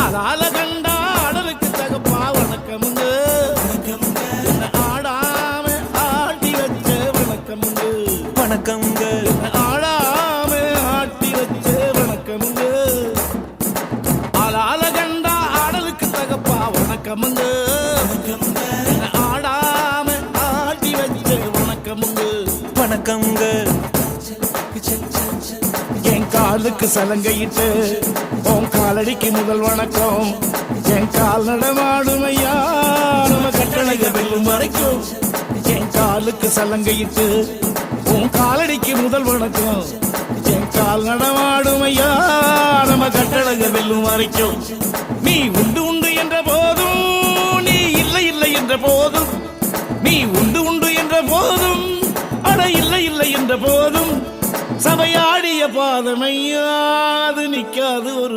அதால கண்டா ஆடலுக்கு தகப்பா வணக்கமுங்க. ஆடாம ஆட்டி வச்ச வணக்கமுங்க. வணக்கம்ங்க. ஆடாம ஆட்டி வச்ச வணக்கமுங்க. அதால கண்டா ஆடலுக்கு தகப்பா வணக்கமுங்க. ஆடாம ஆட்டி வச்ச வணக்கமுங்க. வணக்கம்ங்க. என் காலுக்கு சலங்கையிட்டு உன் காலடிக்கு முதல் வணக்கம். என் கால் நடமாடுமையா நம்ம கட்டளைக வெல்லும் வரைக்கும். என் காலுக்கு சலங்கையிட்டு உன் காலடிக்கு முதல் வணக்கம். என் கால் நடமாடுமையா நம்ம கட்டளைக வெல்லும் வரைக்கும். நீ உண்டு உண்டு என்ற போதும், நீ இல்லை இல்லை என்ற போதும், நீ உண்டு உண்டு என்ற போதும், அட இல்லை இல்லை என்ற போதும், சபையாடிய பாதமையா அது நிக்காது ஒரு